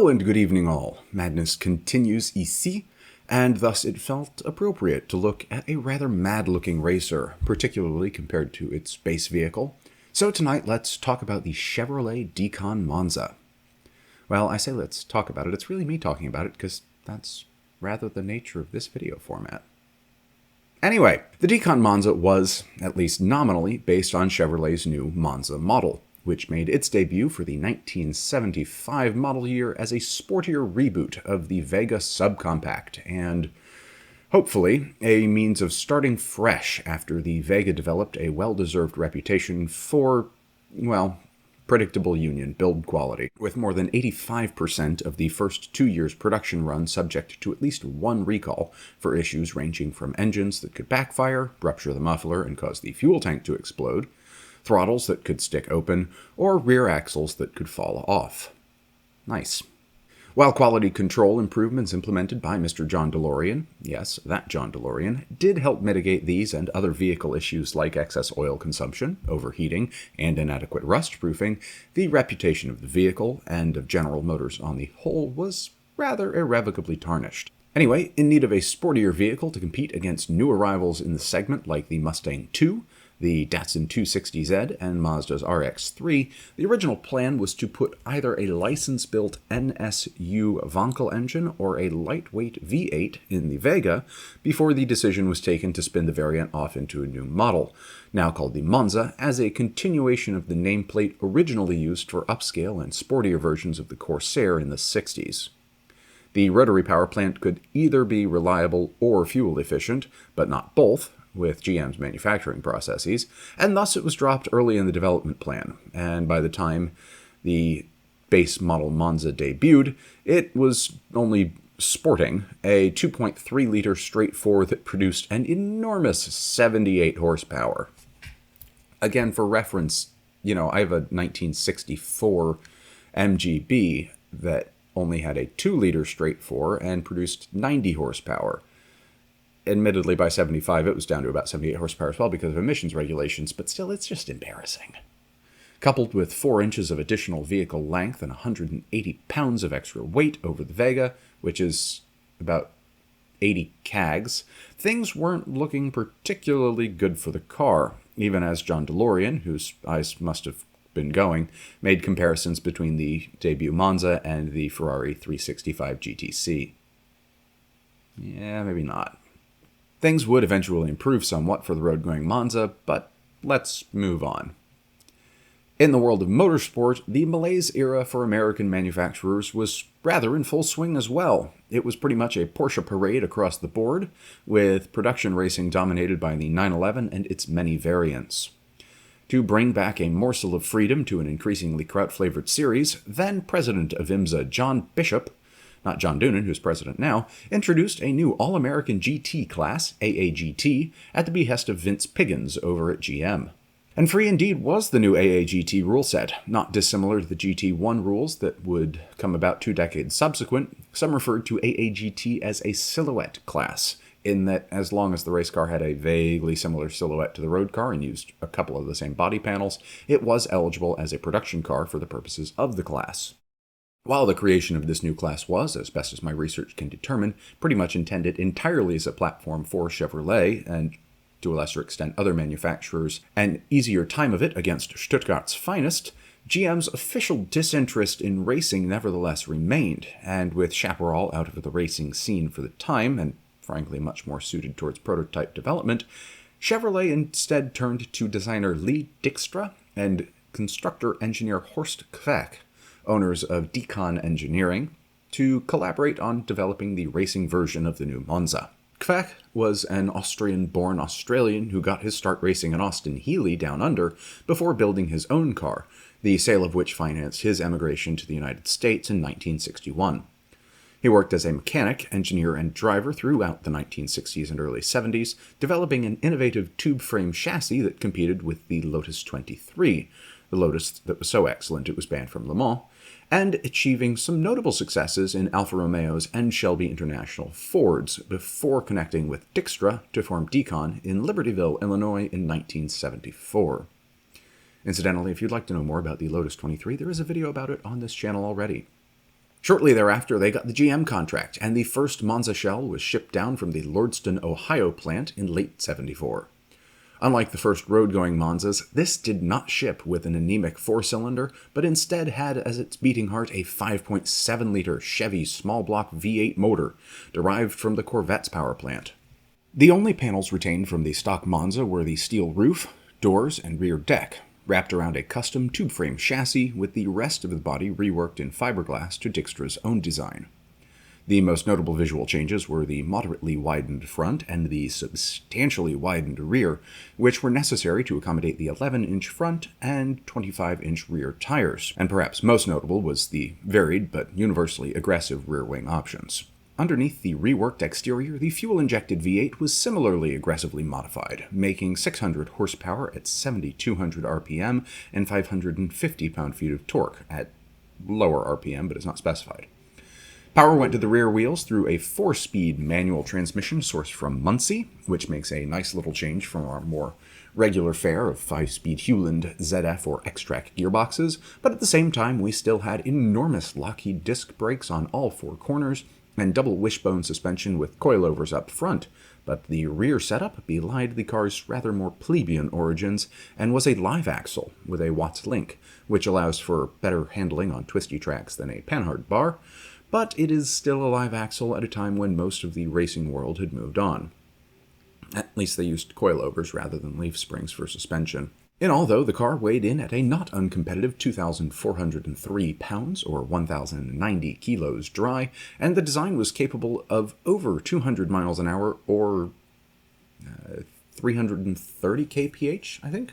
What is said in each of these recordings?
Hello and good evening all. Madness continues ici, and thus it felt appropriate to look at a rather mad-looking racer, particularly compared to its base vehicle. So tonight let's talk about the Chevrolet DeKon Monza. Well, I say let's talk about it. It's really me talking about it because that's rather the nature of this video format. Anyway, the DeKon Monza was, at least nominally, based on Chevrolet's new Monza model, which made its debut for the 1975 model year as a sportier reboot of the Vega subcompact, and hopefully a means of starting fresh after the Vega developed a well-deserved reputation for, well, predictable union build quality, with more than 85% of the first 2 years' production run subject to at least one recall for issues ranging from engines that could backfire, rupture the muffler and cause the fuel tank to explode, throttles that could stick open, or rear axles that could fall off. Nice. While quality control improvements implemented by Mr. John DeLorean, yes, that John DeLorean, did help mitigate these and other vehicle issues like excess oil consumption, overheating, and inadequate rust-proofing, the reputation of the vehicle, and of General Motors on the whole, was rather irrevocably tarnished. Anyway, in need of a sportier vehicle to compete against new arrivals in the segment like the Mustang II, the Datsun 260Z, and Mazda's RX-3, the original plan was to put either a license-built NSU Wankel engine or a lightweight V8 in the Vega before the decision was taken to spin the variant off into a new model, now called the Monza, as a continuation of the nameplate originally used for upscale and sportier versions of the Corsair in the 60s. The rotary power plant could either be reliable or fuel efficient, but not both, with GM's manufacturing processes, and thus it was dropped early in the development plan, and by the time the base model Monza debuted, it was only sporting a 2.3-liter straight four that produced an enormous 78 horsepower. Again, for reference, I have a 1964 MGB that only had a 2-liter straight four and produced 90 horsepower. Admittedly, by 75, it was down to about 78 horsepower as well because of emissions regulations, but still, it's just embarrassing. Coupled with 4 inches of additional vehicle length and 180 pounds of extra weight over the Vega, which is about 80 kgs, things weren't looking particularly good for the car, even as John DeLorean, whose eyes must have been going, made comparisons between the debut Monza and the Ferrari 365 GTC. Yeah, maybe not. Things would eventually improve somewhat for the road-going Monza, but let's move on. In the world of motorsport, the malaise era for American manufacturers was rather in full swing as well. It was pretty much a Porsche parade across the board, with production racing dominated by the 911 and its many variants. To bring back a morsel of freedom to an increasingly kraut-flavored series, then president of IMSA John Bishop, not John Doonan, who's president now, introduced a new All-American GT class, AAGT, at the behest of Vince Piggins over at GM. And free indeed was the new AAGT rule set, not dissimilar to the GT1 rules that would come about 2 decades subsequent. Some referred to AAGT as a silhouette class, in that as long as the race car had a vaguely similar silhouette to the road car and used a couple of the same body panels, it was eligible as a production car for the purposes of the class. While the creation of this new class was, as best as my research can determine, pretty much intended entirely as a platform for Chevrolet, and to a lesser extent other manufacturers, an easier time of it against Stuttgart's finest, GM's official disinterest in racing nevertheless remained, and with Chaparral out of the racing scene for the time, and frankly much more suited towards prototype development, Chevrolet instead turned to designer Lee Dykstra and constructor-engineer Horst Kvak, owners of DeKon Engineering, to collaborate on developing the racing version of the new Monza. Kvak was an Austrian-born Australian who got his start racing in Austin Healey down under before building his own car, the sale of which financed his emigration to the United States in 1961. He worked as a mechanic, engineer, and driver throughout the 1960s and early 70s, developing an innovative tube-frame chassis that competed with the Lotus 23, the Lotus that was so excellent it was banned from Le Mans, and achieving some notable successes in Alfa Romeos and Shelby International Fords before connecting with Dykstra to form DeKon in Libertyville, Illinois in 1974. Incidentally, if you'd like to know more about the Lotus 23, there is a video about it on this channel already. Shortly thereafter, they got the GM contract, and the first Monza shell was shipped down from the Lordston, Ohio plant in late '74. Unlike the first road-going Monzas, this did not ship with an anemic four-cylinder, but instead had as its beating heart a 5.7-liter Chevy small-block V8 motor, derived from the Corvette's power plant. The only panels retained from the stock Monza were the steel roof, doors, and rear deck, wrapped around a custom tube-frame chassis with the rest of the body reworked in fiberglass to Dijkstra's own design. The most notable visual changes were the moderately widened front and the substantially widened rear, which were necessary to accommodate the 11-inch front and 25-inch rear tires, and perhaps most notable was the varied but universally aggressive rear wing options. Underneath the reworked exterior, the fuel-injected V8 was similarly aggressively modified, making 600 horsepower at 7,200 RPM and 550 pound-feet of torque at lower RPM, but is not specified. Power went to the rear wheels through a 4-speed manual transmission sourced from Muncie, which makes a nice little change from our more regular fare of 5-speed Hewland ZF or X-Track gearboxes, but at the same time we still had enormous Lockheed disc brakes on all 4 corners and double wishbone suspension with coilovers up front, but the rear setup belied the car's rather more plebeian origins and was a live axle with a Watts link, which allows for better handling on twisty tracks than a Panhard bar, but it is still a live axle at a time when most of the racing world had moved on. At least they used coilovers rather than leaf springs for suspension. In all, though, the car weighed in at a not uncompetitive 2,403 pounds, or 1,090 kilos dry, and the design was capable of over 200 miles an hour, or 330 kph, I think.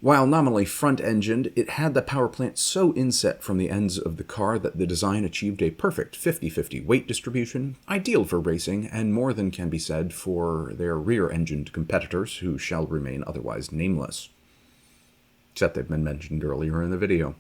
While nominally front-engined, it had the power plant so inset from the ends of the car that the design achieved a perfect 50-50 weight distribution, ideal for racing, and more than can be said for their rear-engined competitors, who shall remain otherwise nameless. Except they've been mentioned earlier in the video.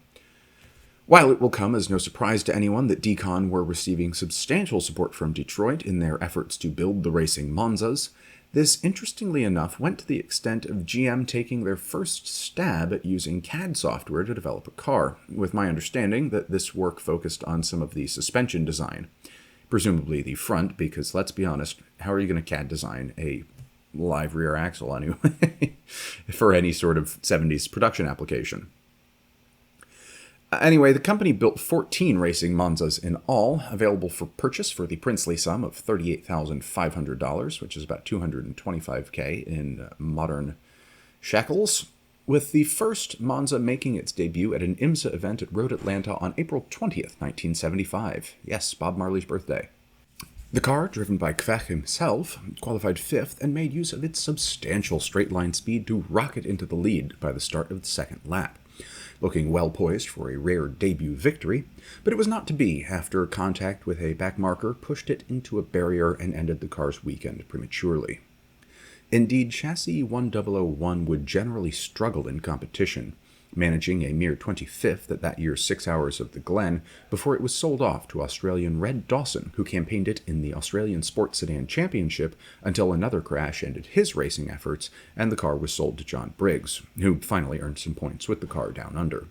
While it will come as no surprise to anyone that DeKon were receiving substantial support from Detroit in their efforts to build the racing Monzas, this, interestingly enough, went to the extent of GM taking their first stab at using CAD software to develop a car, with my understanding that this work focused on some of the suspension design. Presumably the front, because let's be honest, how are you going to CAD design a live rear axle anyway for any sort of 70s production application? Anyway, the company built 14 racing Monzas in all, available for purchase for the princely sum of $38,500, which is about $225K in modern shekels, with the first Monza making its debut at an IMSA event at Road Atlanta on April 20th, 1975. Yes, Bob Marley's birthday. The car, driven by Kvech himself, qualified 5th and made use of its substantial straight-line speed to rocket into the lead by the start of the second lap, looking well poised for a rare debut victory, but it was not to be after contact with a backmarker pushed it into a barrier and ended the car's weekend prematurely. Indeed, chassis 1001 would generally struggle in competition, managing a mere 25th at that year's 6 Hours of the Glen before it was sold off to Australian Red Dawson, who campaigned it in the Australian Sports Sedan Championship until another crash ended his racing efforts and the car was sold to John Briggs, who finally earned some points with the car down under.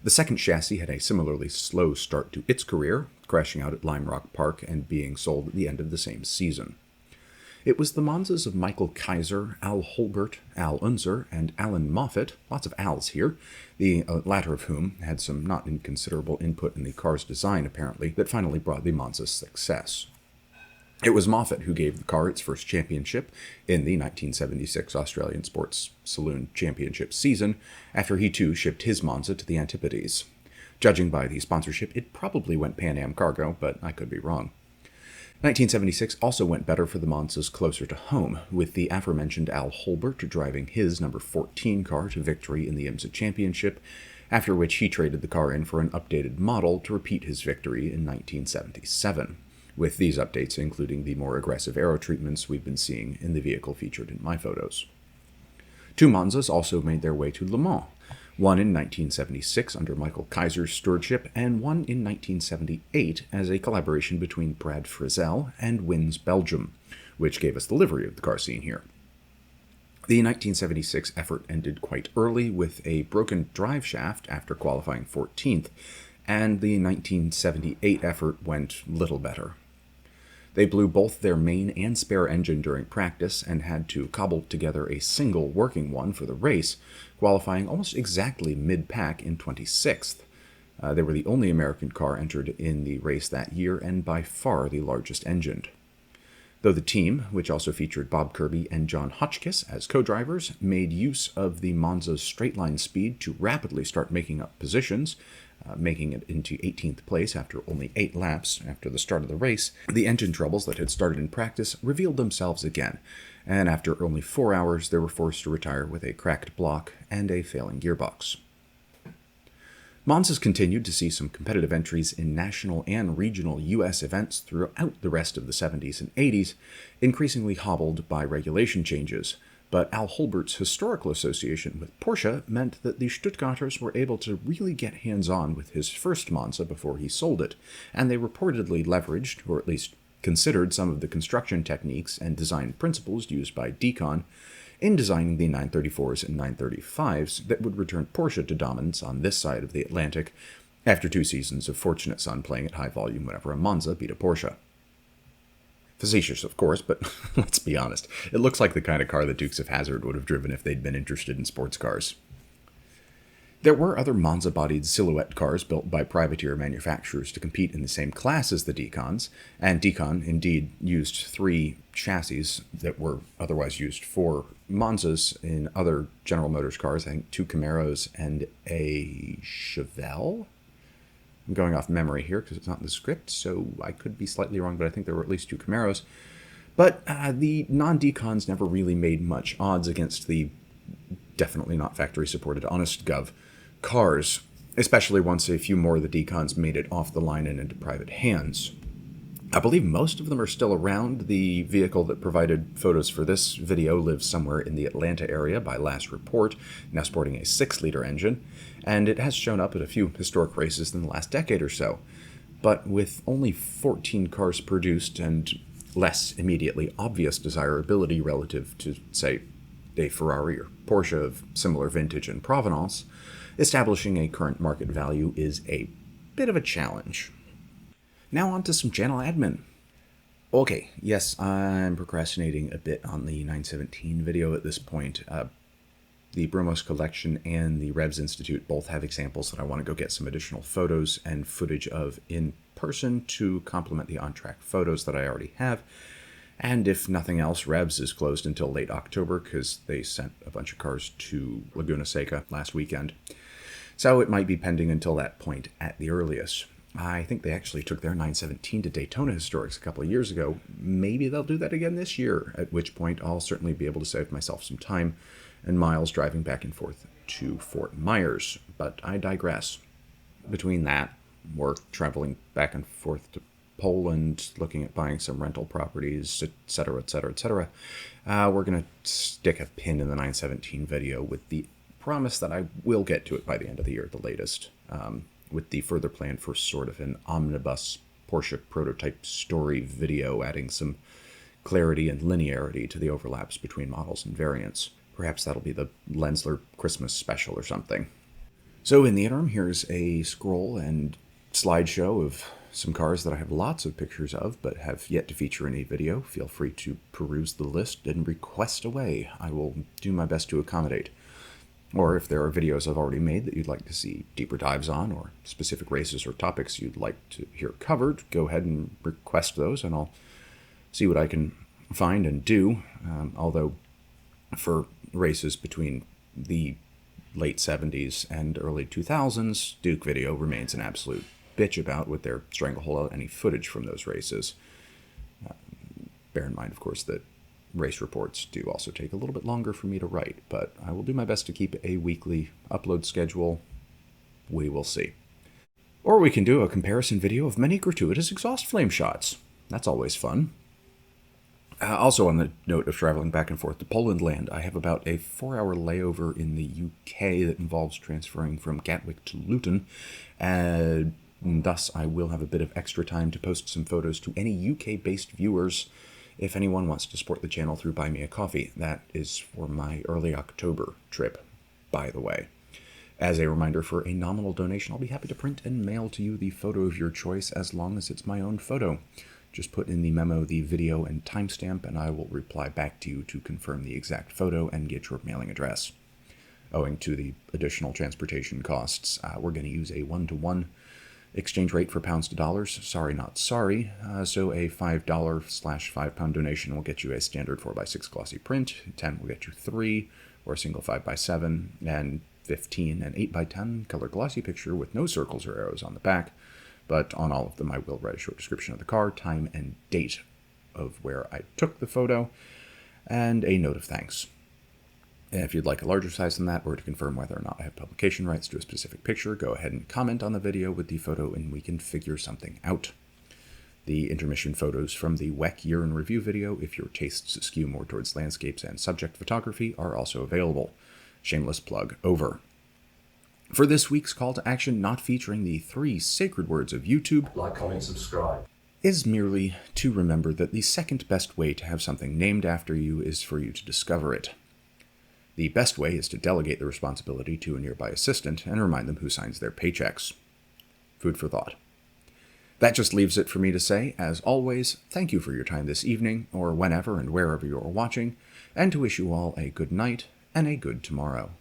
The second chassis had a similarly slow start to its career, crashing out at Lime Rock Park and being sold at the end of the same season. It was the Monzas of Michael Kaiser, Al Holbert, Al Unser, and Alan Moffat, lots ofAls here, the latter of whom had some not inconsiderable input in the car's design, apparently, that finally brought the Monza's success. It was Moffat who gave the car its first championship in the 1976 Australian Sports Saloon Championship season, after he too shipped his Monza to the Antipodes. Judging by the sponsorship, it probably went Pan Am cargo, but I could be wrong. 1976 also went better for the Monzas closer to home, with the aforementioned Al Holbert driving his number 14 car to victory in the IMSA Championship, after which he traded the car in for an updated model to repeat his victory in 1977, with these updates including the more aggressive aero treatments we've been seeing in the vehicle featured in my photos. 2 Monzas also made their way to Le Mans, one in 1976 under Michael Kaiser's stewardship, and one in 1978 as a collaboration between Brad Frizzell and Wins Belgium, which gave us the livery of the car seen here. The 1976 effort ended quite early with a broken drive shaft after qualifying 14th, and the 1978 effort went little better. They blew both their main and spare engine during practice and had to cobble together a single working one for the race, qualifying almost exactly mid-pack in 26th. They were the only American car entered in the race that year and by far the largest engined. Though the team, which also featured Bob Kirby and John Hotchkiss as co-drivers, made use of the Monza's straight-line speed to rapidly start making up positions, making it into 18th place after only 8 laps after the start of the race, the engine troubles that had started in practice revealed themselves again, and after only 4 hours they were forced to retire with a cracked block and a failing gearbox. Monza's continued to see some competitive entries in national and regional U.S. events throughout the rest of the 70s and 80s, increasingly hobbled by regulation changes, but Al Holbert's historical association with Porsche meant that the Stuttgarters were able to really get hands-on with his first Monza before he sold it, and they reportedly leveraged, or at least considered, some of the construction techniques and design principles used by DeKon in designing the 934s and 935s that would return Porsche to dominance on this side of the Atlantic after 2 seasons of Fortunate Son playing at high volume whenever a Monza beat a Porsche. Facetious, of course, but let's be honest, it looks like the kind of car the Dukes of Hazzard would have driven if they'd been interested in sports cars. There were other Monza-bodied silhouette cars built by privateer manufacturers to compete in the same class as the DeKons, and DeKon indeed used 3 chassis that were otherwise used for Monzas in other General Motors cars. I think 2 Camaros and a Chevelle? I'm going off memory here because it's not in the script, so I could be slightly wrong, but I think there were at least 2 Camaros. But the non-DeKons never really made much odds against the definitely not factory-supported honest gov cars, especially once a few more of the DeKons made it off the line and into private hands. I believe most of them are still around. The vehicle that provided photos for this video lives somewhere in the Atlanta area by last report, now sporting a 6-liter engine, and it has shown up at a few historic races in the last decade or so. But with only 14 cars produced and less immediately obvious desirability relative to, say, a Ferrari or Porsche of similar vintage and provenance, establishing a current market value is a bit of a challenge. Now on to some channel admin. Okay, yes, I'm procrastinating a bit on the 917 video at this point. The Bromos Collection and the Revs Institute both have examples that I want to go get some additional photos and footage of in person to complement the on-track photos that I already have. And if nothing else, Revs is closed until late October because they sent a bunch of cars to Laguna Seca last weekend. So it might be pending until that point at the earliest. I think they actually took their 917 to Daytona Historics a couple of years ago. Maybe they'll do that again this year, at which point I'll certainly be able to save myself some time and miles driving back and forth to Fort Myers. But I digress. Between that, work, traveling back and forth to Poland, looking at buying some rental properties, etc., etc., etc., we're going to stick a pin in the 917 video with the promise that I will get to it by the end of the year at the latest, with the further plan for sort of an omnibus Porsche prototype story video, adding some clarity and linearity to the overlaps between models and variants. Perhaps that'll be the Lensler Christmas special or something. So in the interim, here's a scroll and slideshow of some cars that I have lots of pictures of, but have yet to feature in a video. Feel free to peruse the list and request away. I will do my best to accommodate. Or if there are videos I've already made that you'd like to see deeper dives on, or specific races or topics you'd like to hear covered, go ahead and request those, and I'll see what I can find and do. Although for races between the late 70s and early 2000s, Duke Video remains an absolute bitch about with their stranglehold on any footage from those races. Bear in mind, of course, that race reports do also take a little bit longer for me to write, but I will do my best to keep a weekly upload schedule. We will see. Or we can do a comparison video of many gratuitous exhaust flame shots. That's always fun. Also, on the note of traveling back and forth to Poland land, I have about a 4-hour layover in the UK that involves transferring from Gatwick to Luton, and thus I will have a bit of extra time to post some photos to any UK-based viewers if anyone wants to support the channel through Buy Me a Coffee. That is for my early October trip, by the way. As a reminder, for a nominal donation, I'll be happy to print and mail to you the photo of your choice as long as it's my own photo. Just put in the memo the video and timestamp, and I will reply back to you to confirm the exact photo and get your mailing address. Owing to the additional transportation costs, we're going to use a 1-to-1 exchange rate for pounds to dollars. Sorry, not sorry. So a $5/£5 donation will get you a standard 4x6 glossy print, 10 will get you 3, or a single 5x7, and 15 and 8x10 color glossy picture with no circles or arrows on the back. But on all of them, I will write a short description of the car, time and date of where I took the photo, and a note of thanks. And if you'd like a larger size than that, or to confirm whether or not I have publication rights to a specific picture, go ahead and comment on the video with the photo and we can figure something out. The intermission photos from the WEC Year in Review video, if your tastes skew more towards landscapes and subject photography, are also available. Shameless plug over. For this week's call to action, not featuring the 3 sacred words of YouTube, like, comment, subscribe, is merely to remember that the second best way to have something named after you is for you to discover it. The best way is to delegate the responsibility to a nearby assistant and remind them who signs their paychecks. Food for thought. That just leaves it for me to say, as always, thank you for your time this evening, or whenever and wherever you are watching, and to wish you all a good night and a good tomorrow.